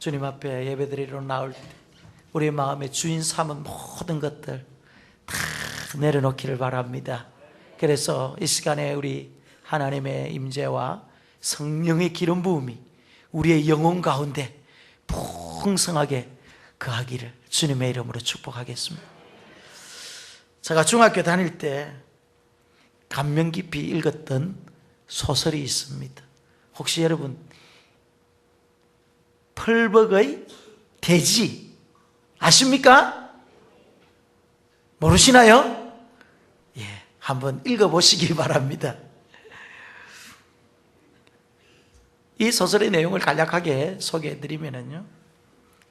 주님 앞에 예배드리러 나올 때 우리 마음의 주인 삼은 모든 것들 다 내려놓기를 바랍니다. 그래서 이 시간에 우리 하나님의 임재와 성령의 기름 부음이 우리의 영혼 가운데 풍성하게 거하기를 주님의 이름으로 축복하겠습니다. 제가 중학교 다닐 때 감명 깊이 읽었던 소설이 있습니다. 혹시 여러분 펄벅의 돼지 아십니까? 모르시나요? 예, 한번 읽어보시기 바랍니다. 이 소설의 내용을 간략하게 소개해드리면요,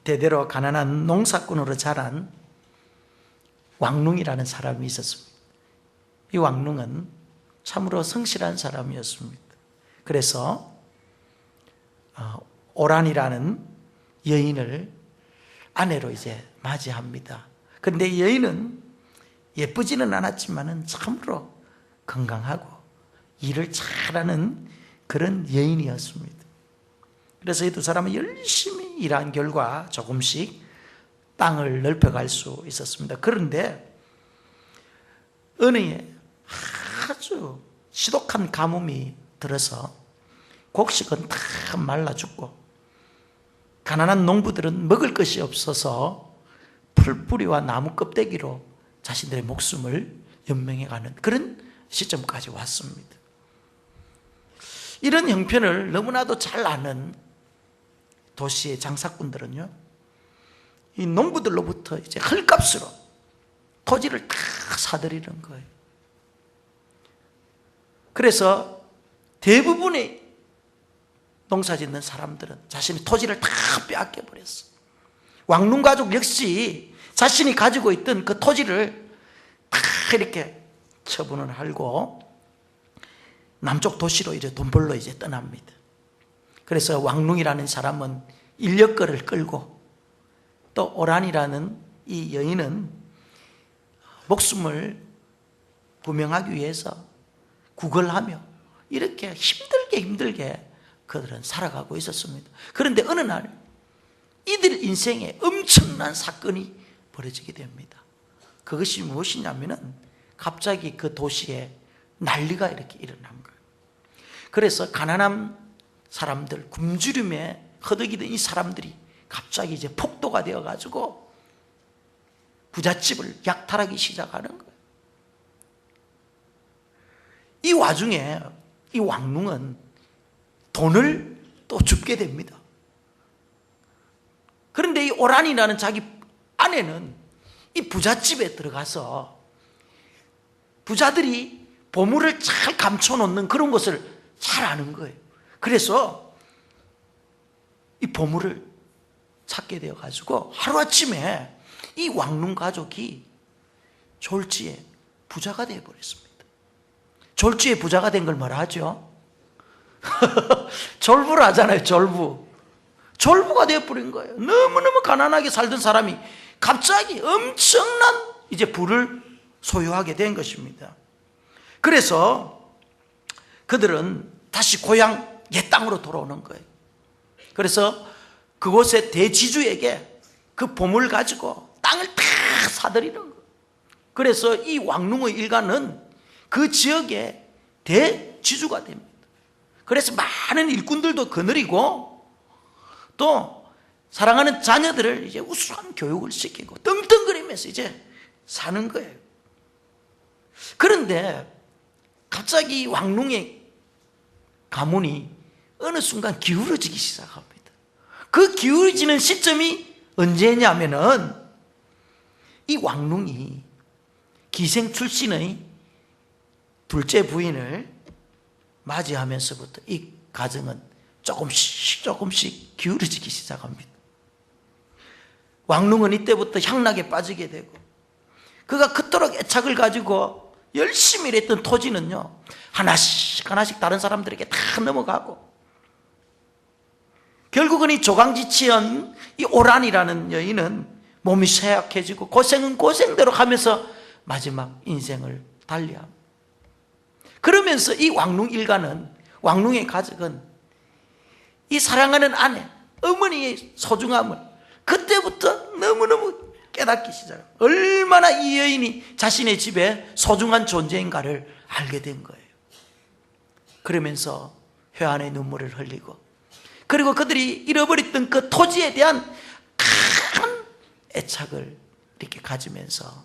대대로 가난한 농사꾼으로 자란 왕룽이라는 사람이 있었습니다. 이 왕룽은 참으로 성실한 사람이었습니다. 그래서 오란이라는 여인을 아내로 이제 맞이합니다. 그런데 여인은 예쁘지는 않았지만 참으로 건강하고 일을 잘하는 그런 여인이었습니다. 그래서 이 두 사람은 열심히 일한 결과 조금씩 땅을 넓혀갈 수 있었습니다. 그런데 어느 해 아주 지독한 가뭄이 들어서 곡식은 다 말라 죽고 가난한 농부들은 먹을 것이 없어서 풀뿌리와 나무 껍데기로 자신들의 목숨을 연명해가는 그런 시점까지 왔습니다. 이런 형편을 너무나도 잘 아는 도시의 장사꾼들은요, 이 농부들로부터 이제 헐값으로 토지를 다 사들이는 거예요. 그래서 대부분의 농사 짓는 사람들은 자신의 토지를 다 빼앗겨 버렸어. 왕룽 가족 역시 자신이 가지고 있던 그 토지를 다 이렇게 처분을 하고 남쪽 도시로 이제 돈 벌러 이제 떠납니다. 그래서 왕룽이라는 사람은 인력거를 끌고 또 오란이라는 이 여인은 목숨을 구명하기 위해서 구걸하며 이렇게 힘들게 그들은 살아가고 있었습니다. 그런데 어느 날 이들 인생에 엄청난 사건이 벌어지게 됩니다. 그것이 무엇이냐면은 갑자기 그 도시에 난리가 이렇게 일어난 거예요. 그래서 가난한 사람들, 굶주림에 허덕이던 이 사람들이 갑자기 이제 폭도가 되어가지고 부잣집을 약탈하기 시작하는 거예요. 이 와중에 이 왕룽은 돈을 또 줍게 됩니다. 그런데 이 오란이라는 자기 아내는 이 부잣집에 들어가서 부자들이 보물을 잘 감춰놓는 그런 것을 잘 아는 거예요. 그래서 이 보물을 찾게 되어가지고 하루아침에 이 왕룽 가족이 졸지에 부자가 되어버렸습니다. 졸지에 부자가 된 걸 뭐라 하죠? 졸부를 하잖아요. 졸부가 되어버린 거예요. 너무너무 가난하게 살던 사람이 갑자기 엄청난 이제 부를 소유하게 된 것입니다. 그래서 그들은 다시 고향 옛 땅으로 돌아오는 거예요. 그래서 그곳의 대지주에게 그 보물을 가지고 땅을 다 사들이는 거예요. 그래서 이 왕룽의 일가는 그 지역의 대지주가 됩니다. 그래서 많은 일꾼들도 거느리고 또 사랑하는 자녀들을 이제 우수한 교육을 시키고 떵떵거리면서 이제 사는 거예요. 그런데 갑자기 왕룽의 가문이 어느 순간 기울어지기 시작합니다. 그 기울어지는 시점이 언제냐면은 이 왕룽이 기생 출신의 둘째 부인을 맞이하면서부터 이 가정은 조금씩 기울어지기 시작합니다. 왕룽은 이때부터 향락에 빠지게 되고 그가 그토록 애착을 가지고 열심히 일했던 토지는요 하나씩 다른 사람들에게 다 넘어가고 결국은 이 조강지치한 이 오란이라는 여인은 몸이 쇠약해지고 고생은 고생대로 하면서 마지막 인생을 달리합니다. 그러면서 이 왕룽 일가는 왕룽의 가족은 이 사랑하는 아내 어머니의 소중함을 그때부터 너무너무 깨닫기 시작합니다. 얼마나 이 여인이 자신의 집에 소중한 존재인가를 알게 된 거예요. 그러면서 회한의 눈물을 흘리고, 그리고 그들이 잃어버렸던 그 토지에 대한 큰 애착을 이렇게 가지면서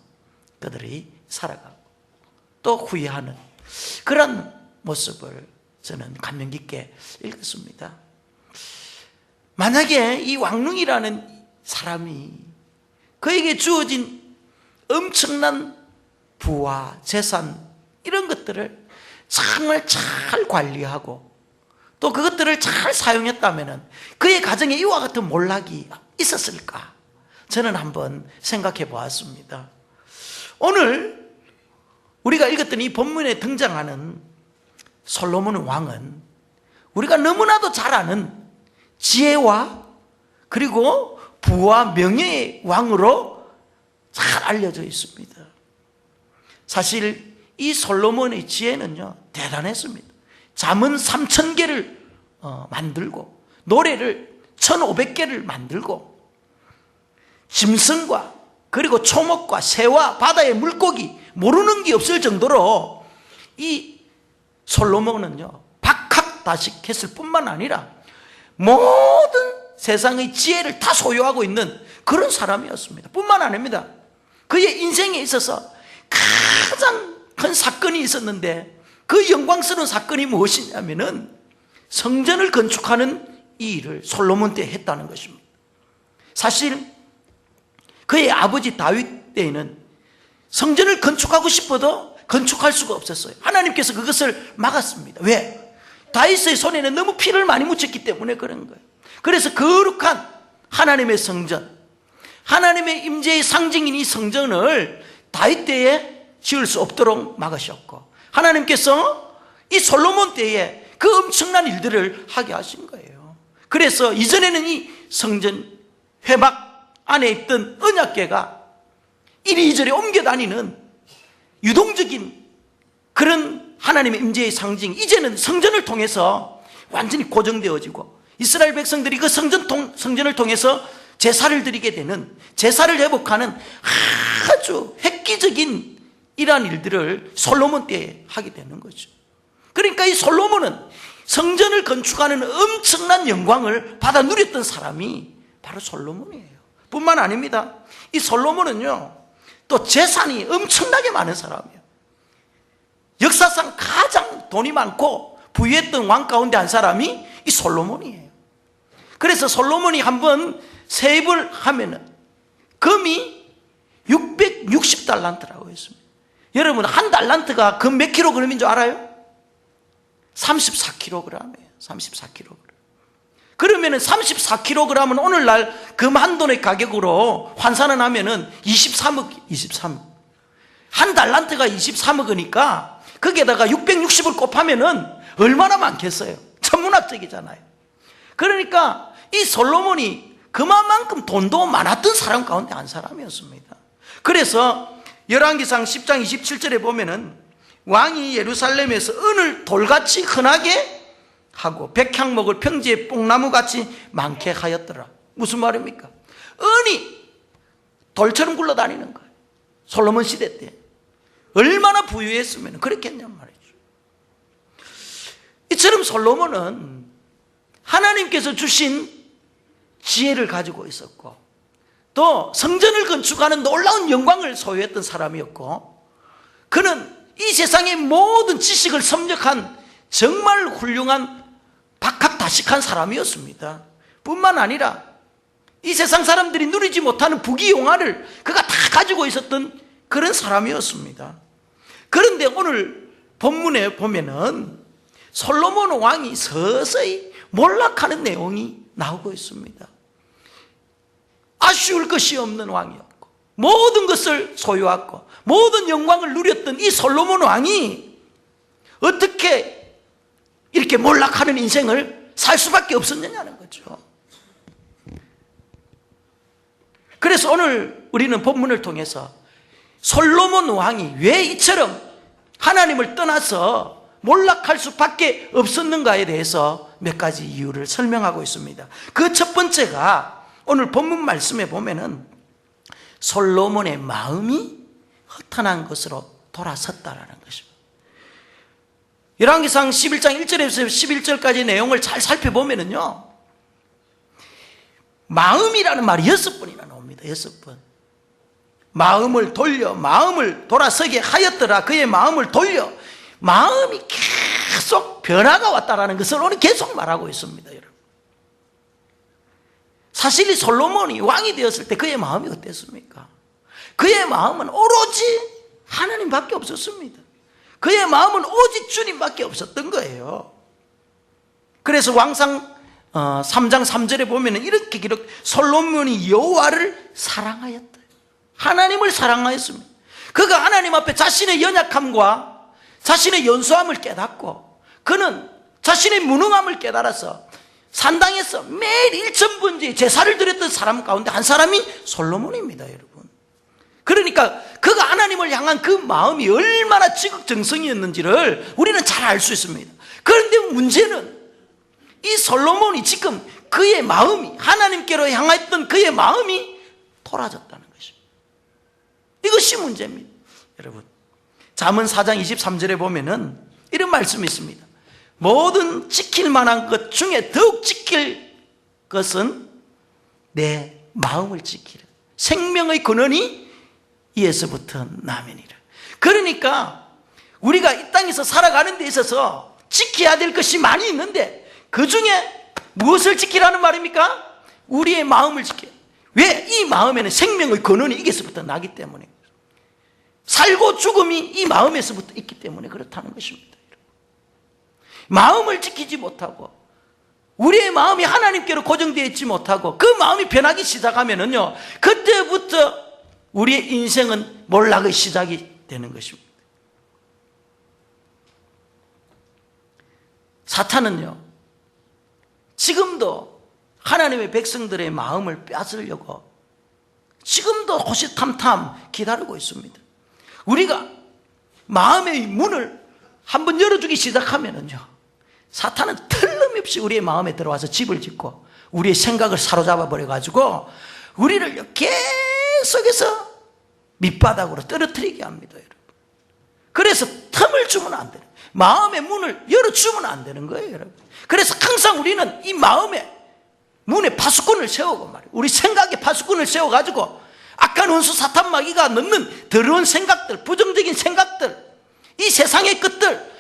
그들이 살아가고 또 후회하는 그런 모습을 저는 감명 깊게 읽었습니다. 만약에 이 왕릉이라는 사람이 그에게 주어진 엄청난 부와 재산 이런 것들을 정말 잘 관리하고 또 그것들을 잘 사용했다면 그의 가정에 이와 같은 몰락이 있었을까? 저는 한번 생각해 보았습니다. 오늘 우리가 읽었던 이 본문에 등장하는 솔로몬 왕은 우리가 너무나도 잘 아는 지혜와 그리고 부와 명예의 왕으로 잘 알려져 있습니다. 사실 이 솔로몬의 지혜는요 대단했습니다. 잠언 3000개를 만들고 노래를 1500개를 만들고 짐승과 그리고 초목과 새와 바다의 물고기 모르는 게 없을 정도로 이 솔로몬은요 박학다식했을 뿐만 아니라 모든 세상의 지혜를 다 소유하고 있는 그런 사람이었습니다. 뿐만 아닙니다. 그의 인생에 있어서 가장 큰 사건이 있었는데 그 영광스러운 사건이 무엇이냐면은 성전을 건축하는 이 일을 솔로몬 때 했다는 것입니다. 사실 그의 아버지 다윗 때에는 성전을 건축하고 싶어도 건축할 수가 없었어요. 하나님께서 그것을 막았습니다. 왜? 다윗의 손에는 너무 피를 많이 묻혔기 때문에 그런 거예요. 그래서 거룩한 하나님의 성전, 하나님의 임재의 상징인 이 성전을 다윗 때에 지을 수 없도록 막으셨고, 하나님께서 이 솔로몬 때에 그 엄청난 일들을 하게 하신 거예요. 그래서 이전에는 이 성전 회막 안에 있던 언약궤가 이리저리 옮겨 다니는 유동적인 그런 하나님의 임재의 상징, 이제는 성전을 통해서 완전히 고정되어지고 이스라엘 백성들이 그 성전을 통해서 제사를 드리게 되는, 제사를 회복하는 아주 획기적인 이러한 일들을 솔로몬 때에 하게 되는 거죠. 그러니까 이 솔로몬은 성전을 건축하는 엄청난 영광을 받아 누렸던 사람이 바로 솔로몬이에요. 뿐만 아닙니다. 이 솔로몬은요 또 재산이 엄청나게 많은 사람이에요. 역사상 가장 돈이 많고 부유했던 왕 가운데 한 사람이 이 솔로몬이에요. 그래서 솔로몬이 한번 세입을 하면은 금이 660달란트라고 했습니다. 여러분 한 달란트가 금 몇 킬로그램인 줄 알아요? 34kg이에요. 34kg. 그러면은 34kg은 오늘날 금 한 돈의 가격으로 환산을 하면은 23억. 한 달란트가 23억이니까 거기에다가 660을 곱하면은 얼마나 많겠어요? 천문학적이잖아요. 그러니까 이 솔로몬이 그만큼 돈도 많았던 사람 가운데 한 사람이었습니다. 그래서 열왕기상 10장 27절에 보면은 왕이 예루살렘에서 은을 돌같이 흔하게 하고 백향목을 평지에 뽕나무같이 많게 하였더라. 무슨 말입니까? 은이 돌처럼 굴러다니는 거예요. 솔로몬 시대 때 얼마나 부유했으면 그랬겠냔 말이죠. 이처럼 솔로몬은 하나님께서 주신 지혜를 가지고 있었고 또 성전을 건축하는 놀라운 영광을 소유했던 사람이었고, 그는 이 세상의 모든 지식을 섭렵한 정말 훌륭한 박학다식한 사람이었습니다. 뿐만 아니라 이 세상 사람들이 누리지 못하는 부귀영화를 그가 다 가지고 있었던 그런 사람이었습니다. 그런데 오늘 본문에 보면은 솔로몬 왕이 서서히 몰락하는 내용이 나오고 있습니다. 아쉬울 것이 없는 왕이었고 모든 것을 소유하고 모든 영광을 누렸던 이 솔로몬 왕이 어떻게 이렇게 몰락하는 인생을 살 수밖에 없었느냐는 거죠. 그래서 오늘 우리는 본문을 통해서 솔로몬 왕이 왜 이처럼 하나님을 떠나서 몰락할 수밖에 없었는가에 대해서 몇 가지 이유를 설명하고 있습니다. 그 첫 번째가 오늘 본문 말씀에 보면은 솔로몬의 마음이 허탄한 것으로 돌아섰다라는 것입니다. 열왕기상 11장 1절에서 11절까지 내용을 잘 살펴보면은요, 마음이라는 말이 6번이나 나옵니다. 6번. 마음을 돌려, 마음을 돌아서게 하였더라. 그의 마음을 돌려. 마음이 계속 변화가 왔다라는 것을 오늘 계속 말하고 있습니다, 여러분. 사실 이 솔로몬이 왕이 되었을 때 그의 마음이 어땠습니까? 그의 마음은 오로지 하나님밖에 없었습니다. 그의 마음은 오직 주님밖에 없었던 거예요. 그래서 왕상 3장 3절에 보면 이렇게 기록, 솔로몬이 여호와를 사랑하였다. 하나님을 사랑하였습니다. 그가 하나님 앞에 자신의 연약함과 자신의 연소함을 깨닫고 그는 자신의 무능함을 깨달아서 산당에서 매일 1,000번째 제사를 드렸던 사람 가운데 한 사람이 솔로몬입니다, 여러분. 그러니까 그가 하나님을 향한 그 마음이 얼마나 지극정성이었는지를 우리는 잘 알 수 있습니다. 그런데 문제는 이 솔로몬이 지금 그의 마음이, 하나님께로 향했던 그의 마음이 돌아졌다는 것입니다. 이것이 문제입니다, 여러분. 잠언 4장 23절에 보면은 이런 말씀이 있습니다. 모든 지킬 만한 것 중에 더욱 지킬 것은 내 마음을 지키라. 생명의 근원이 이에서부터 나면이라. 그러니까 우리가 이 땅에서 살아가는 데 있어서 지켜야 될 것이 많이 있는데 그 중에 무엇을 지키라는 말입니까? 우리의 마음을 지켜야. 왜? 이 마음에는 생명의 근원이 이게서부터 나기 때문에, 살고 죽음이 이 마음에서부터 있기 때문에 그렇다는 것입니다. 마음을 지키지 못하고 우리의 마음이 하나님께로 고정되어 있지 못하고 그 마음이 변하기 시작하면은요, 그때부터 우리의 인생은 몰락의 시작이 되는 것입니다. 사탄은요, 지금도 하나님의 백성들의 마음을 빼앗으려고 지금도 호시탐탐 기다리고 있습니다. 우리가 마음의 문을 한번 열어주기 시작하면은요, 사탄은 틀림없이 우리의 마음에 들어와서 집을 짓고 우리의 생각을 사로잡아 버려가지고 우리를 계속해서 밑바닥으로 떨어뜨리게 합니다, 여러분. 그래서 틈을 주면 안 되는, 마음의 문을 열어주면 안 되는 거예요, 여러분. 그래서 항상 우리는 이 마음의 문에 파수꾼을 세우고 말이에요. 우리 생각에 파수꾼을 세워가지고 악한 원수 사탄 마귀가 넣는 더러운 생각들, 부정적인 생각들, 이 세상의 것들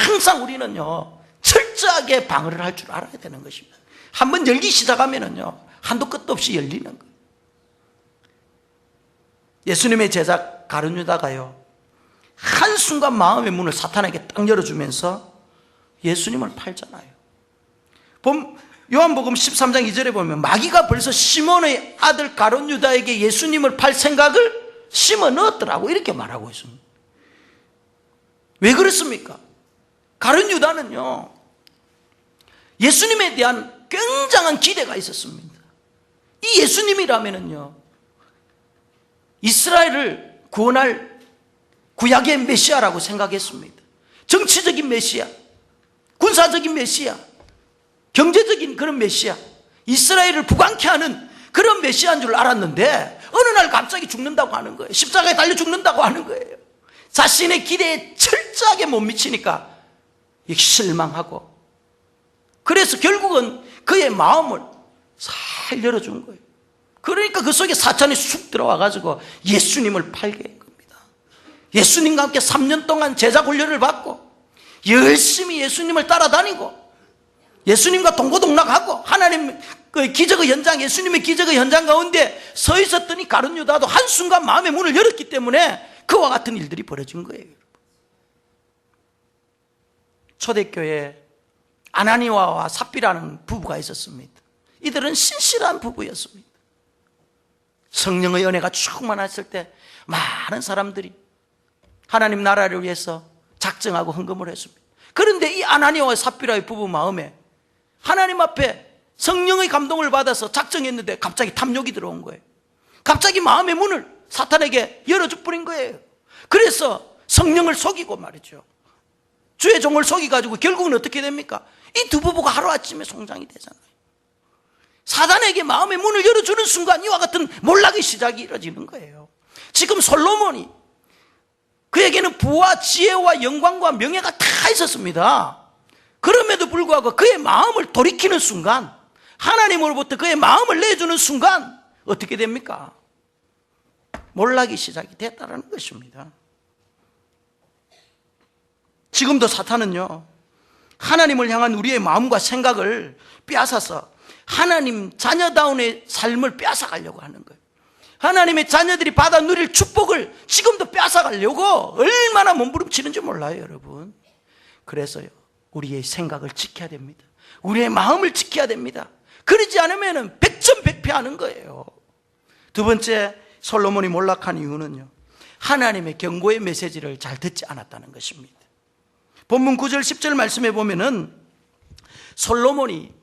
항상 우리는요 철저하게 방어를 할 줄 알아야 되는 것입니다. 한번 열기 시작하면은요 한도 끝도 없이 열리는 거예요. 예수님의 제자 가룟 유다가요 한순간 마음의 문을 사탄에게 딱 열어주면서 예수님을 팔잖아요. 요한복음 13장 2절에 보면 마귀가 벌써 시몬의 아들 가룟 유다에게 예수님을 팔 생각을 심어 넣었더라고, 이렇게 말하고 있습니다. 왜 그렇습니까? 가룟 유다는요 예수님에 대한 굉장한 기대가 있었습니다. 이 예수님이라면은요 이스라엘을 구원할 구약의 메시아라고 생각했습니다. 정치적인 메시아, 군사적인 메시아, 경제적인 그런 메시아, 이스라엘을 부강케 하는 그런 메시아인 줄 알았는데 어느 날 갑자기 죽는다고 하는 거예요. 십자가에 달려 죽는다고 하는 거예요. 자신의 기대에 철저하게 못 미치니까 실망하고, 그래서 결국은 그의 마음을 잘 열어준 거예요. 그러니까 그 속에 사탄이 쑥 들어와가지고 예수님을 팔게 한 겁니다. 예수님과 함께 3년 동안 제자 훈련을 받고 열심히 예수님을 따라다니고 예수님과 동고동락하고 하나님 그 기적의 현장, 예수님의 기적의 현장 가운데 서 있었더니 가룟 유다도 한순간 마음의 문을 열었기 때문에 그와 같은 일들이 벌어진 거예요. 초대교회에 아나니아와 삽비라는 부부가 있었습니다. 이들은 신실한 부부였습니다. 성령의 은혜가 충만했을 때 많은 사람들이 하나님 나라를 위해서 작정하고 헌금을 했습니다. 그런데 이 아나니아와 삽비라의 부부 마음에 하나님 앞에 성령의 감동을 받아서 작정했는데 갑자기 탐욕이 들어온 거예요. 갑자기 마음의 문을 사탄에게 열어줘 버린 거예요. 그래서 성령을 속이고 말이죠, 주의 종을 속여가지고 결국은 어떻게 됩니까? 이 두 부부가 하루아침에 송장이 되잖아요. 사단에게 마음의 문을 열어주는 순간 이와 같은 몰락의 시작이 이루어지는 거예요. 지금 솔로몬이 그에게는 부와 지혜와 영광과 명예가 다 있었습니다. 그럼에도 불구하고 그의 마음을 돌이키는 순간, 하나님으로부터 그의 마음을 내주는 순간 어떻게 됩니까? 몰락이 시작이 됐다는 것입니다. 지금도 사탄은요, 하나님을 향한 우리의 마음과 생각을 빼앗아서 하나님 자녀다운의 삶을 빼앗아가려고 하는 거예요. 하나님의 자녀들이 받아 누릴 축복을 지금도 빼앗아가려고 얼마나 몸부림치는지 몰라요, 여러분. 그래서요, 우리의 생각을 지켜야 됩니다. 우리의 마음을 지켜야 됩니다. 그러지 않으면 백전백패하는 거예요. 두 번째, 솔로몬이 몰락한 이유는요, 하나님의 경고의 메시지를 잘 듣지 않았다는 것입니다. 본문 9절 10절 말씀에 보면은 솔로몬이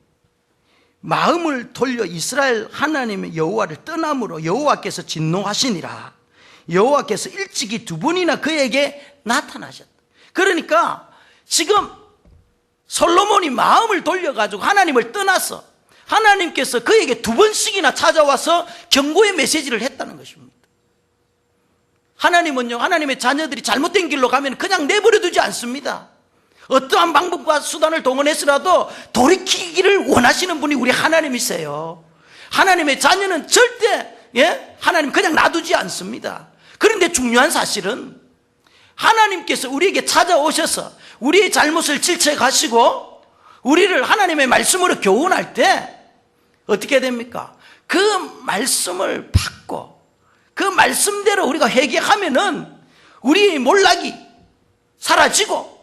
마음을 돌려 이스라엘 하나님의 여호와를 떠남으로 여호와께서 진노하시니라. 여호와께서 일찍이 두 번이나 그에게 나타나셨다. 그러니까 지금 솔로몬이 마음을 돌려가지고 하나님을 떠나서 하나님께서 그에게 두 번씩이나 찾아와서 경고의 메시지를 했다는 것입니다. 하나님은요, 하나님의 자녀들이 잘못된 길로 가면 그냥 내버려 두지 않습니다. 어떠한 방법과 수단을 동원해서라도 돌이키기를 원하시는 분이 우리 하나님이세요. 하나님의 자녀는 절대 하나님 그냥 놔두지 않습니다. 그런데 중요한 사실은 하나님께서 우리에게 찾아오셔서 우리의 잘못을 질책하시고 우리를 하나님의 말씀으로 교훈할 때 어떻게 됩니까? 그 말씀을 받고 그 말씀대로 우리가 회개하면은 우리의 몰락이 사라지고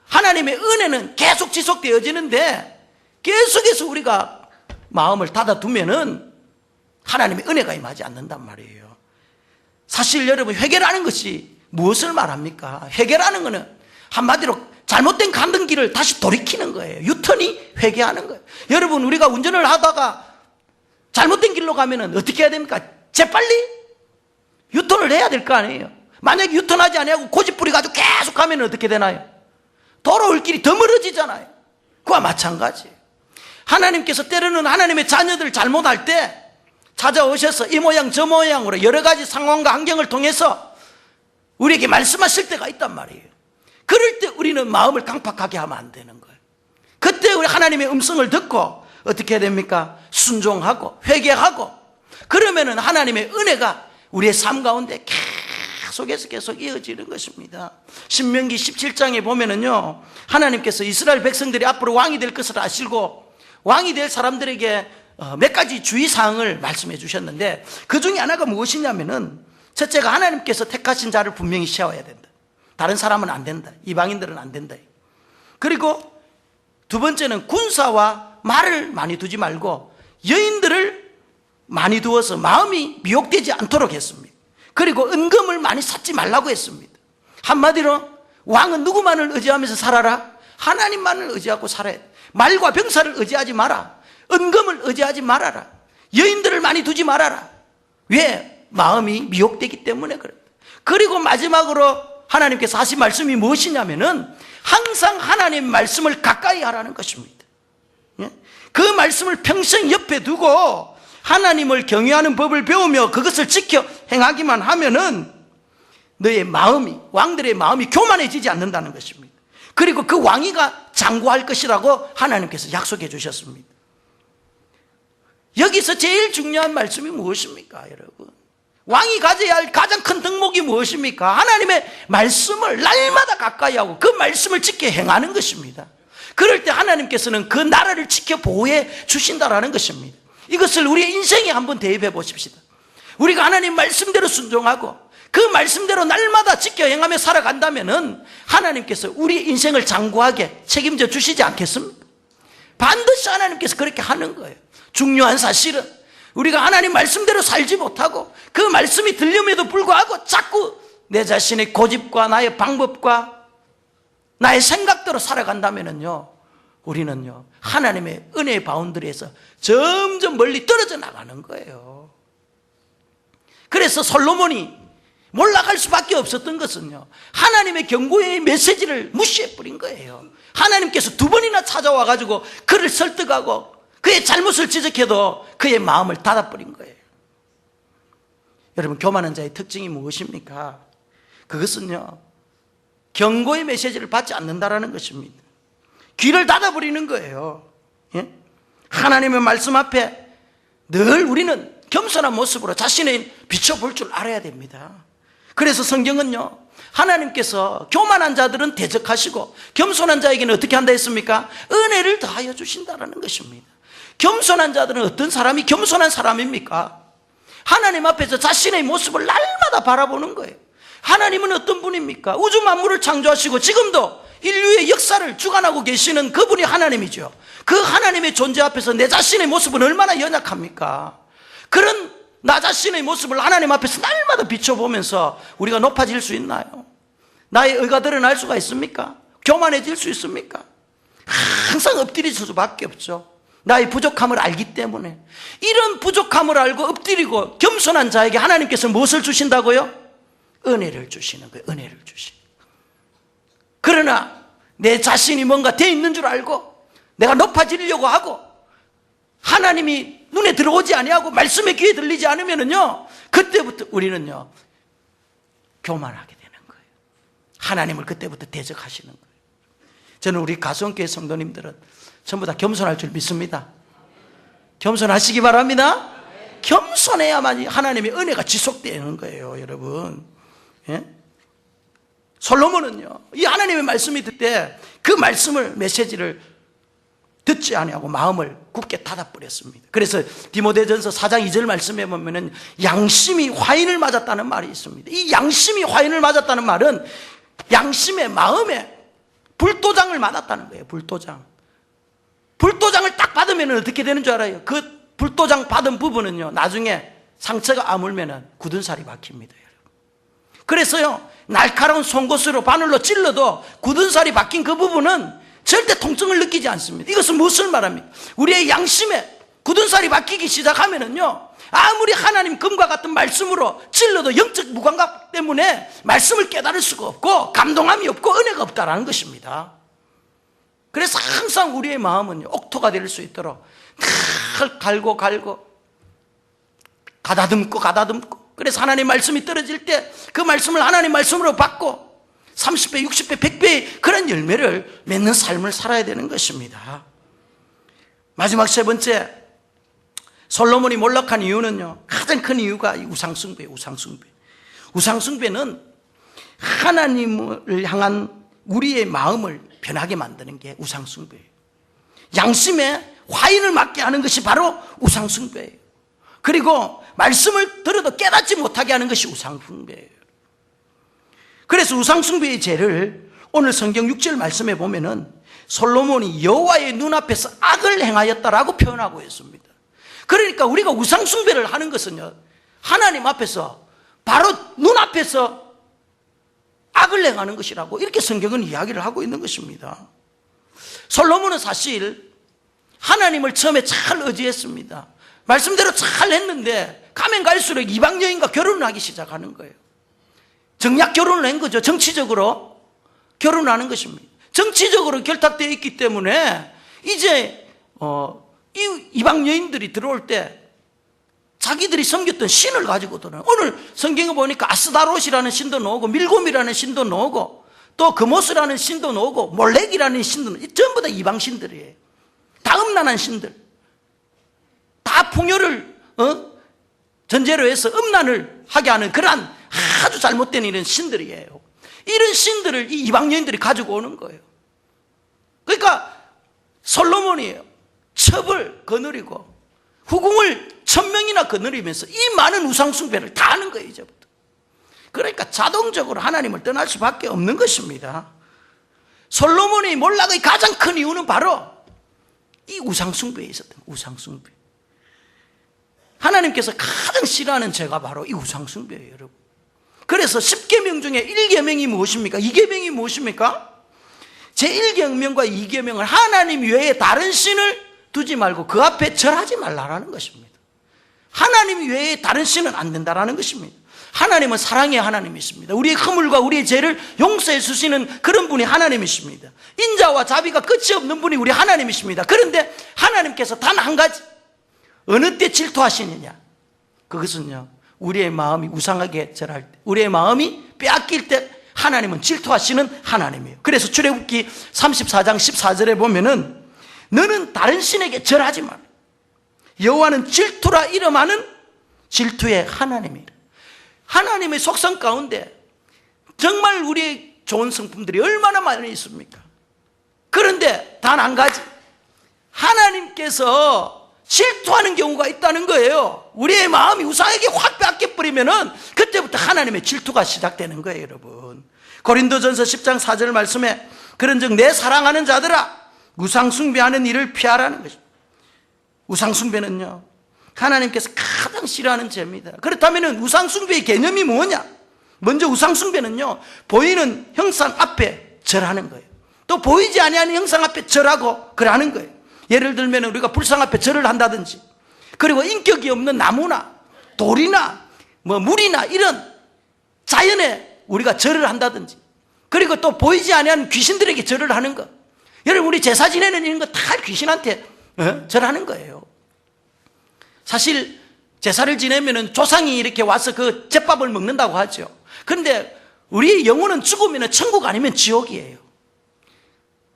하나님의 은혜는 계속 지속되어지는데, 계속해서 우리가 마음을 닫아두면은 하나님의 은혜가 임하지 않는단 말이에요. 사실 여러분, 회개라는 것이 무엇을 말합니까? 회개라는 것은 한마디로 잘못된 가는 길을 다시 돌이키는 거예요. 유턴이 회개하는 거예요. 여러분, 우리가 운전을 하다가 잘못된 길로 가면은 어떻게 해야 됩니까? 재빨리 유턴을 해야 될 거 아니에요. 만약에 유턴하지 아니하고 고집 부려가지고 계속 가면 어떻게 되나요? 돌아올 길이 더 멀어지잖아요. 그와 마찬가지예요. 하나님께서 때로는 하나님의 자녀들 잘못할 때 찾아오셔서 이 모양 저 모양으로 여러 가지 상황과 환경을 통해서 우리에게 말씀하실 때가 있단 말이에요. 그럴 때 우리는 마음을 강팍하게 하면 안 되는 거예요. 그때 우리 하나님의 음성을 듣고 어떻게 해야 됩니까? 순종하고 회개하고, 그러면은 하나님의 은혜가 우리의 삶 가운데 계속 이어지는 것입니다. 신명기 17장에 보면은요, 하나님께서 이스라엘 백성들이 앞으로 왕이 될 것을 아시고 왕이 될 사람들에게 몇 가지 주의사항을 말씀해 주셨는데, 그 중에 하나가 무엇이냐면은, 첫째가 하나님께서 택하신 자를 분명히 세워야 된다. 다른 사람은 안 된다. 이방인들은 안 된다. 그리고 두 번째는 군사와 말을 많이 두지 말고 여인들을 많이 두어서 마음이 미혹되지 않도록 했습니다. 그리고 은금을 많이 쌓지 말라고 했습니다. 한마디로 왕은 누구만을 의지하면서 살아라? 하나님만을 의지하고 살아야 돼. 말과 병사를 의지하지 마라. 은금을 의지하지 말아라. 여인들을 많이 두지 말아라. 왜? 마음이 미혹되기 때문에 그래. 그리고 마지막으로 하나님께서 하신 말씀이 무엇이냐면은 항상 하나님 말씀을 가까이 하라는 것입니다. 그 말씀을 평생 옆에 두고 하나님을 경외하는 법을 배우며 그것을 지켜 행하기만 하면은 너의 마음이, 왕들의 마음이 교만해지지 않는다는 것입니다. 그리고 그 왕위가 장구할 것이라고 하나님께서 약속해 주셨습니다. 여기서 제일 중요한 말씀이 무엇입니까, 여러분? 왕이 가져야 할 가장 큰 덕목이 무엇입니까? 하나님의 말씀을 날마다 가까이 하고 그 말씀을 지켜 행하는 것입니다. 그럴 때 하나님께서는 그 나라를 지켜 보호해 주신다라는 것입니다. 이것을 우리의 인생에 한번 대입해 보십시다. 우리가 하나님 말씀대로 순종하고 그 말씀대로 날마다 지켜 행하며 살아간다면은 하나님께서 우리의 인생을 장구하게 책임져 주시지 않겠습니까? 반드시 하나님께서 그렇게 하는 거예요. 중요한 사실은 우리가 하나님 말씀대로 살지 못하고 그 말씀이 들림에도 불구하고 자꾸 내 자신의 고집과 나의 방법과 나의 생각대로 살아간다면은요, 우리는요 하나님의 은혜의 바운더리에서 점점 멀리 떨어져 나가는 거예요. 그래서 솔로몬이 몰락할 수밖에 없었던 것은요, 하나님의 경고의 메시지를 무시해버린 거예요. 하나님께서 두 번이나 찾아와가지고 그를 설득하고 그의 잘못을 지적해도 그의 마음을 닫아버린 거예요. 여러분, 교만한 자의 특징이 무엇입니까? 그것은요, 경고의 메시지를 받지 않는다라는 것입니다. 귀를 닫아버리는 거예요. 예? 하나님의 말씀 앞에 늘 우리는 겸손한 모습으로 자신을 비춰볼 줄 알아야 됩니다. 그래서 성경은요, 하나님께서 교만한 자들은 대적하시고 겸손한 자에게는 어떻게 한다 했습니까? 은혜를 더하여 주신다는 것입니다. 겸손한 자들은 어떤 사람이 겸손한 사람입니까? 하나님 앞에서 자신의 모습을 날마다 바라보는 거예요. 하나님은 어떤 분입니까? 우주 만물을 창조하시고 지금도 인류의 역사를 주관하고 계시는 그분이 하나님이죠. 그 하나님의 존재 앞에서 내 자신의 모습은 얼마나 연약합니까? 그런 나 자신의 모습을 하나님 앞에서 날마다 비춰보면서 우리가 높아질 수 있나요? 나의 의가 드러날 수가 있습니까? 교만해질 수 있습니까? 항상 엎드릴 수밖에 없죠. 나의 부족함을 알기 때문에. 이런 부족함을 알고 엎드리고 겸손한 자에게 하나님께서 무엇을 주신다고요? 은혜를 주시는 거예요. 은혜를 주시는 거예요. 그러나 내 자신이 뭔가 돼 있는 줄 알고 내가 높아지려고 하고 하나님이 눈에 들어오지 아니하고 말씀에 귀에 들리지 않으면은요, 그때부터 우리는요, 교만하게 되는 거예요. 하나님을 그때부터 대적하시는 거예요. 저는 우리 가수원교회 성도님들은 전부 다 겸손할 줄 믿습니다. 겸손하시기 바랍니다. 겸손해야만 하나님의 은혜가 지속되는 거예요, 여러분. 예? 솔로몬은요, 이 하나님의 말씀이 듣때 그 말씀을, 메시지를 듣지 아니하고 마음을 굳게 닫아버렸습니다. 그래서 디모데전서 4장 2절 말씀에 보면은 양심이 화인을 맞았다는 말이 있습니다. 이 양심이 화인을 맞았다는 말은 양심의 마음에 불도장을 맞았다는 거예요. 불도장을 딱 받으면 어떻게 되는 줄 알아요? 그 불도장 받은 부분은요, 나중에 상처가 아물면 굳은 살이 박힙니다. 그래서요, 날카로운 송곳으로 바늘로 찔러도 굳은 살이 박힌 그 부분은 절대 통증을 느끼지 않습니다. 이것은 무엇을 말합니까? 우리의 양심에 굳은 살이 박히기 시작하면은요, 아무리 하나님 금과 같은 말씀으로 찔러도 영적 무감각 때문에 말씀을 깨달을 수가 없고 감동함이 없고 은혜가 없다라는 것입니다. 그래서 항상 우리의 마음은 옥토가 될 수 있도록 갈고 가다듬고 그래서 하나님 말씀이 떨어질 때 그 말씀을 하나님 말씀으로 받고 30배, 60배, 100배의 그런 열매를 맺는 삶을 살아야 되는 것입니다. 마지막 세 번째, 솔로몬이 몰락한 이유는요, 가장 큰 이유가 우상숭배예요. 우상숭배는 하나님을 향한 우리의 마음을 변하게 만드는 게 우상숭배예요. 양심에 화인을 맞게 하는 것이 바로 우상숭배예요. 그리고 말씀을 들어도 깨닫지 못하게 하는 것이 우상숭배예요. 그래서 우상숭배의 죄를 오늘 성경 6절 말씀에 보면은 솔로몬이 여호와의 눈앞에서 악을 행하였다라고 표현하고 있습니다. 그러니까 우리가 우상숭배를 하는 것은요, 하나님 앞에서 바로 눈앞에서 악을 행하는 것이라고 이렇게 성경은 이야기를 하고 있는 것입니다. 솔로몬은 사실 하나님을 처음에 잘 의지했습니다. 말씀대로 잘 했는데 가면 갈수록 이방 여인과 결혼을 하기 시작하는 거예요. 정략 결혼을 한 거죠. 정치적으로 결혼하는 것입니다. 정치적으로 결탁되어 있기 때문에 이제 이 이방 여인들이 들어올 때 자기들이 섬겼던 신을 가지고 들어요. 오늘 성경에 보니까 아스다롯이라는 신도 나오고 밀곰이라는 신도 나오고 또 그모스라는 신도 나오고 몰렉이라는 신도 나오고 전부 다 이방 신들이에요. 다 음란한 신들, 다 풍요를 전제로 해서 음란을 하게 하는 그러한 아주 잘못된 이런 신들이에요. 이런 신들을 이 이방 여인들이 가지고 오는 거예요. 그러니까 솔로몬이 첩을 거느리고 후궁을 1000명이나 거느리면서 이 많은 우상숭배를 다 하는 거예요, 이제부터. 그러니까 자동적으로 하나님을 떠날 수밖에 없는 것입니다. 솔로몬이 몰락의 가장 큰 이유는 바로 이 우상숭배에 있었던 거예요. 우상숭배. 하나님께서 가장 싫어하는 죄가 바로 이 우상숭배예요, 여러분. 그래서 10계명 중에 1계명이 무엇입니까? 2계명이 무엇입니까? 제1계명과 2계명은 하나님 외에 다른 신을 두지 말고 그 앞에 절하지 말라라는 것입니다. 하나님 외에 다른 신은 안 된다라는 것입니다. 하나님은 사랑의 하나님이십니다. 우리의 허물과 우리의 죄를 용서해 주시는 그런 분이 하나님이십니다. 인자와 자비가 끝이 없는 분이 우리 하나님이십니다. 그런데 하나님께서 단 한 가지, 어느 때 질투하시느냐, 그것은요, 우리의 마음이 우상하게 절할 때, 우리의 마음이 빼앗길 때 하나님은 질투하시는 하나님이에요. 그래서 출애굽기 34장 14절에 보면은 너는 다른 신에게 절하지 마라. 여호와는 질투라 이름하는 질투의 하나님이라. 하나님의 속성 가운데 정말 우리의 좋은 성품들이 얼마나 많이 있습니까? 그런데 단 한 가지, 하나님께서 질투하는 경우가 있다는 거예요. 우리의 마음이 우상에게 확 뺏겨버리면은 그때부터 하나님의 질투가 시작되는 거예요, 여러분. 고린도전서 10장 4절 말씀에 그런즉 내 사랑하는 자들아 우상 숭배하는 일을 피하라는 것입니다. 우상 숭배는요, 하나님께서 가장 싫어하는 죄입니다. 그렇다면 우상 숭배의 개념이 뭐냐? 먼저 우상 숭배는요, 보이는 형상 앞에 절하는 거예요. 또 보이지 아니하는 형상 앞에 절하고 그러는 거예요. 예를 들면 우리가 불상 앞에 절을 한다든지, 그리고 인격이 없는 나무나 돌이나 물이나 이런 자연에 우리가 절을 한다든지, 그리고 또 보이지 아니하는 귀신들에게 절을 하는 것. 여러분, 우리 제사 지내는 이런 거 다 귀신한테 절하는 거예요. 사실 제사를 지내면 조상이 이렇게 와서 그 제밥을 먹는다고 하죠. 그런데 우리의 영혼은 죽으면 천국 아니면 지옥이에요.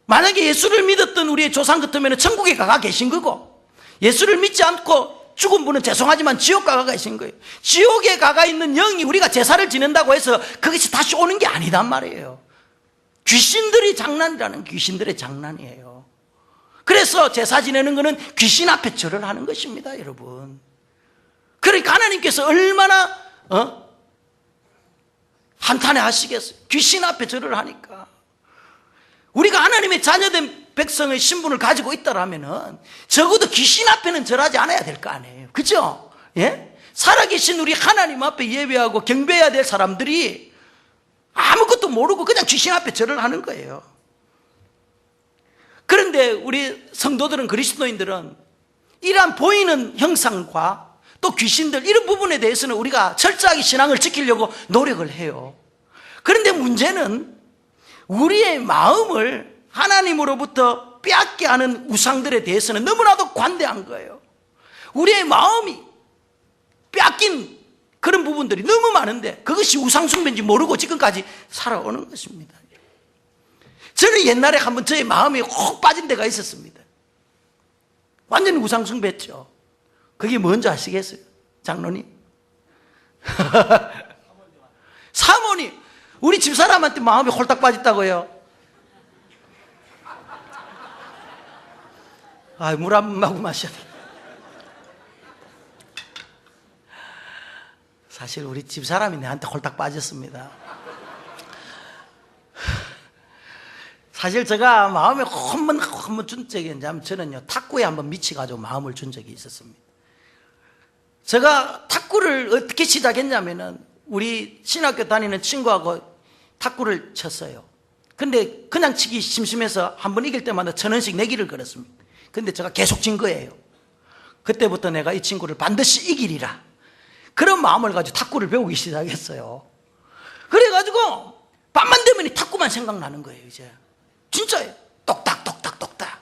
만약에 예수를 믿었던 우리의 조상 같으면 천국에 가가 계신 거고, 예수를 믿지 않고 죽은 분은 죄송하지만 지옥 가가 계신 거예요. 지옥에 가가 있는 영이 우리가 제사를 지낸다고 해서 그것이 다시 오는 게 아니단 말이에요. 귀신들이 장난이라는, 귀신들의 장난이에요. 그래서 제사 지내는 거는 귀신 앞에 절을 하는 것입니다, 여러분. 그러니까 하나님께서 얼마나 한탄해 하시겠어요. 귀신 앞에 절을 하니까. 우리가 하나님의 자녀된 백성의 신분을 가지고 있다라면은 적어도 귀신 앞에는 절하지 않아야 될 거 아니에요. 그죠? 예? 살아계신 우리 하나님 앞에 예배하고 경배해야 될 사람들이 아무것도 모르고 그냥 귀신 앞에 절을 하는 거예요. 그런데 우리 성도들은, 그리스도인들은 이러한 보이는 형상과 또 귀신들, 이런 부분에 대해서는 우리가 철저하게 신앙을 지키려고 노력을 해요. 그런데 문제는 우리의 마음을 하나님으로부터 빼앗게 하는 우상들에 대해서는 너무나도 관대한 거예요. 우리의 마음이 빼앗긴 그런 부분들이 너무 많은데 그것이 우상숭배인지 모르고 지금까지 살아오는 것입니다. 저는 옛날에 한번 저의 마음이 혹 빠진 데가 있었습니다. 완전히 우상숭배했죠. 그게 뭔지 아시겠어요? 장로님? 사모님, 우리 집사람한테 마음이 홀딱 빠졌다고요. 물 한 모금 마셔야 돼. 사실 우리 집사람이 내한테 홀딱 빠졌습니다. 사실 제가 마음에 한번 준 적이 있냐면, 저는요, 탁구에 한번 미치가지고 마음을 준 적이 있었습니다. 제가 탁구를 어떻게 시작했냐면은, 우리 신학교 다니는 친구하고 탁구를 쳤어요. 근데 그냥 치기 심심해서 한번 이길 때마다 1,000원씩 내기를 걸었습니다. 근데 제가 계속 진 거예요. 그때부터 내가 이 친구를 반드시 이기리라, 그런 마음을 가지고 탁구를 배우기 시작했어요. 그래가지고 밤만 되면 이 탁구만 생각나는 거예요, 이제. 진짜예요. 똑딱 똑딱 똑딱.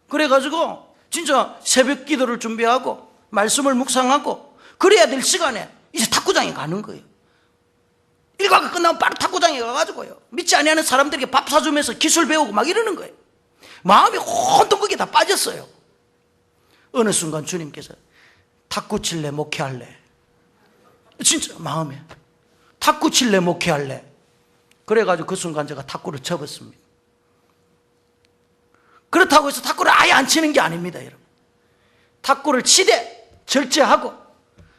그래가지고 진짜 새벽 기도를 준비하고 말씀을 묵상하고 그래야 될 시간에 이제 탁구장에 가는 거예요. 일과가 끝나면 바로 탁구장에 가가지고요, 믿지 아니하는 사람들에게 밥 사주면서 기술 배우고 막 이러는 거예요. 마음이 혼돈 거기에 다 빠졌어요. 어느 순간 주님께서 탁구 칠래 목회할래? 진짜 마음에 탁구 칠래 목회할래? 그래가지고 그 순간 제가 탁구를 접었습니다. 그렇다고 해서 탁구를 아예 안 치는 게 아닙니다, 여러분. 탁구를 치되 절제하고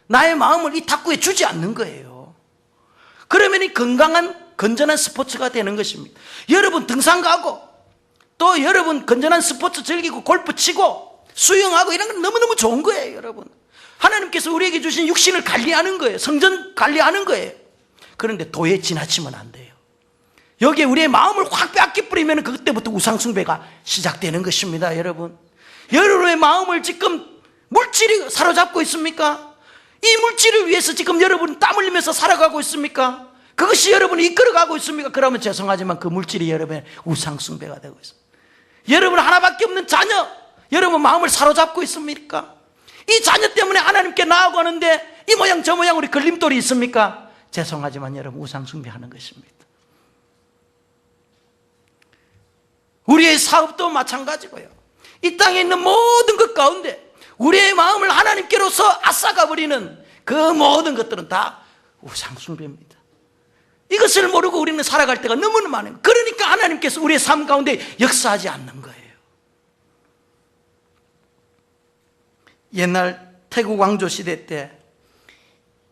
나의 마음을 이 탁구에 주지 않는 거예요. 그러면 이 건강한 건전한 스포츠가 되는 것입니다. 여러분 등산 가고 또 여러분 건전한 스포츠 즐기고 골프 치고 수영하고 이런 건 너무너무 좋은 거예요, 여러분. 하나님께서 우리에게 주신 육신을 관리하는 거예요. 성전 관리하는 거예요. 그런데 도에 지나치면 안 돼요. 여기에 우리의 마음을 확 빼앗겨버리면 그때부터 우상숭배가 시작되는 것입니다, 여러분. 여러분의 마음을 지금 물질이 사로잡고 있습니까? 이 물질을 위해서 지금 여러분 땀 흘리면서 살아가고 있습니까? 그것이 여러분이 이끌어가고 있습니까? 그러면 죄송하지만 그 물질이 여러분의 우상숭배가 되고 있습니다. 여러분 하나밖에 없는 자녀, 여러분 마음을 사로잡고 있습니까? 이 자녀 때문에 하나님께 나아가는데 이 모양 저 모양 우리 걸림돌이 있습니까? 죄송하지만 여러분 우상숭배하는 것입니다. 우리의 사업도 마찬가지고요. 이 땅에 있는 모든 것 가운데 우리의 마음을 하나님께로서 앗아가 버리는 그 모든 것들은 다 우상숭배입니다. 이것을 모르고 우리는 살아갈 때가 너무나 많아요. 그러니까 하나님께서 우리의 삶 가운데 역사하지 않는 거예요. 옛날 태국 왕조 시대 때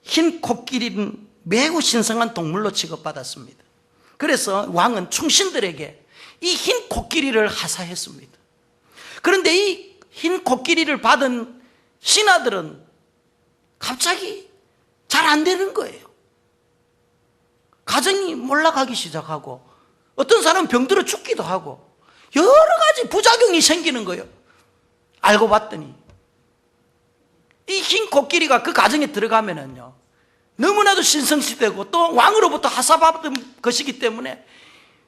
흰 코끼리는 매우 신성한 동물로 취급받았습니다. 그래서 왕은 충신들에게 이 흰 코끼리를 하사했습니다. 그런데 이 흰 코끼리를 받은 신하들은 갑자기 잘 안 되는 거예요. 가정이 몰락하기 시작하고 어떤 사람은 병들어 죽기도 하고 여러 가지 부작용이 생기는 거예요. 알고 봤더니 이 흰 코끼리가 그 가정에 들어가면은요, 너무나도 신성시되고 또 왕으로부터 하사받은 것이기 때문에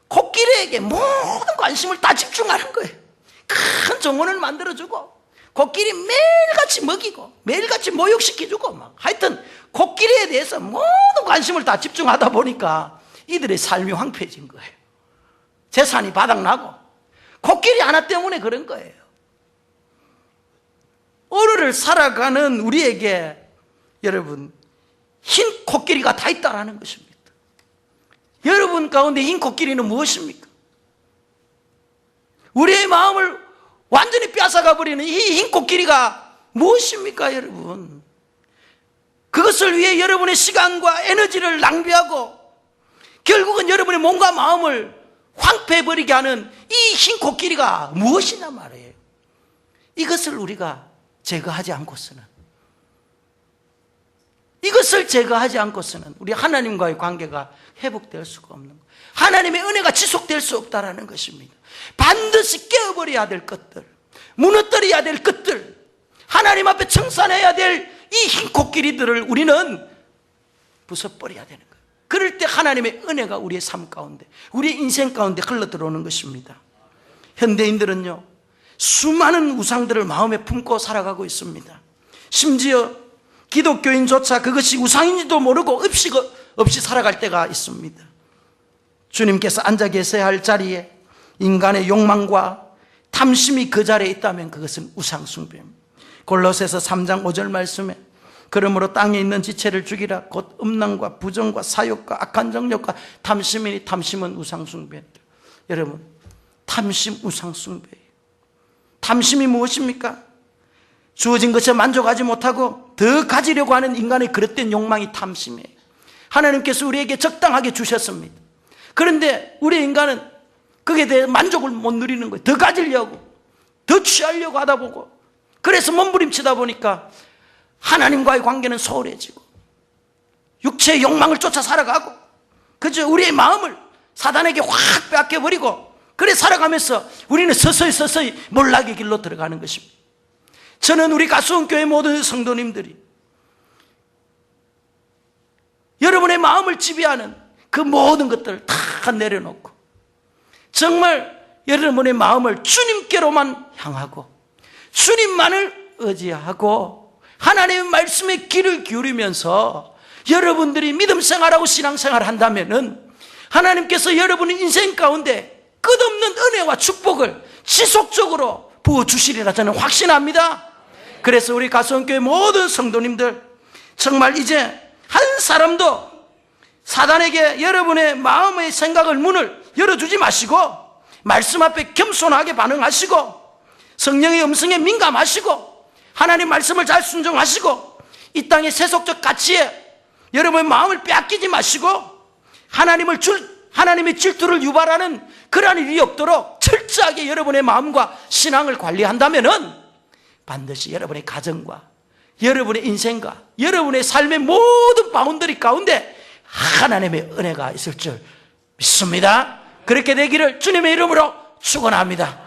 코끼리에게 모든 관심을 다 집중하는 거예요. 큰 정원을 만들어주고 코끼리 매일같이 먹이고 매일같이 모욕시켜주고 막 하여튼 코끼리에 대해서 모든 관심을 다 집중하다 보니까 이들의 삶이 황폐해진 거예요. 재산이 바닥나고 코끼리 하나 때문에 그런 거예요. 오늘을 살아가는 우리에게 여러분 흰 코끼리가 다 있다라는 것입니다. 여러분 가운데 흰 코끼리는 무엇입니까? 우리의 마음을 완전히 빼앗아가 버리는 이 흰 코끼리가 무엇입니까, 여러분? 그것을 위해 여러분의 시간과 에너지를 낭비하고 결국은 여러분의 몸과 마음을 황폐해버리게 하는 이 흰 코끼리가 무엇이냐 말이에요. 이것을 우리가 제거하지 않고서는, 이것을 제거하지 않고서는 우리 하나님과의 관계가 회복될 수가 없는 거예요. 하나님의 은혜가 지속될 수 없다는 것입니다. 반드시 깨어버려야 될 것들, 무너뜨려야 될 것들, 하나님 앞에 청산해야 될 이 흰 코끼리들을 우리는 부숴버려야 되는 거예요. 그럴 때 하나님의 은혜가 우리의 삶 가운데, 우리의 인생 가운데 흘러들어오는 것입니다. 현대인들은요, 수많은 우상들을 마음에 품고 살아가고 있습니다. 심지어 기독교인조차 그것이 우상인지도 모르고 없이 살아갈 때가 있습니다. 주님께서 앉아 계셔야 할 자리에 인간의 욕망과 탐심이 그 자리에 있다면 그것은 우상숭배입니다. 골로새서 3장 5절 말씀에 그러므로 땅에 있는 지체를 죽이라. 곧 음란과 부정과 사욕과 악한 정욕과 탐심이니 탐심은 우상숭배다. 여러분, 탐심 우상숭배예요. 탐심이 무엇입니까? 주어진 것에 만족하지 못하고 더 가지려고 하는 인간의 그릇된 욕망이 탐심이에요. 하나님께서 우리에게 적당하게 주셨습니다. 그런데 우리 인간은 거기에 대해 만족을 못 누리는 거예요. 더 가지려고, 더 취하려고 하다 보고, 그래서 몸부림치다 보니까 하나님과의 관계는 소홀해지고 육체의 욕망을 쫓아 살아가고, 그저 우리의 마음을 사단에게 확 빼앗겨버리고, 그래 살아가면서 우리는 서서히 몰락의 길로 들어가는 것입니다. 저는 우리 가수원교회 모든 성도님들이 여러분의 마음을 지배하는 그 모든 것들을 다 내려놓고 정말 여러분의 마음을 주님께로만 향하고 주님만을 의지하고 하나님의 말씀에 귀를 기울이면서 여러분들이 믿음 생활하고 신앙 생활을 한다면은 하나님께서 여러분의 인생 가운데 끝없는 은혜와 축복을 지속적으로 부어주시리라 저는 확신합니다. 그래서 우리 가수원교회 모든 성도님들 정말 이제 한 사람도 사단에게 여러분의 마음의 생각을 문을 열어주지 마시고 말씀 앞에 겸손하게 반응하시고 성령의 음성에 민감하시고 하나님 말씀을 잘 순종하시고 이 땅의 세속적 가치에 여러분의 마음을 빼앗기지 마시고 하나님의 질투를 유발하는 그러한 일이 없도록 철저하게 여러분의 마음과 신앙을 관리한다면은 반드시 여러분의 가정과 여러분의 인생과 여러분의 삶의 모든 바운더리 가운데 하나님의 은혜가 있을 줄 믿습니다. 그렇게 되기를 주님의 이름으로 축원합니다.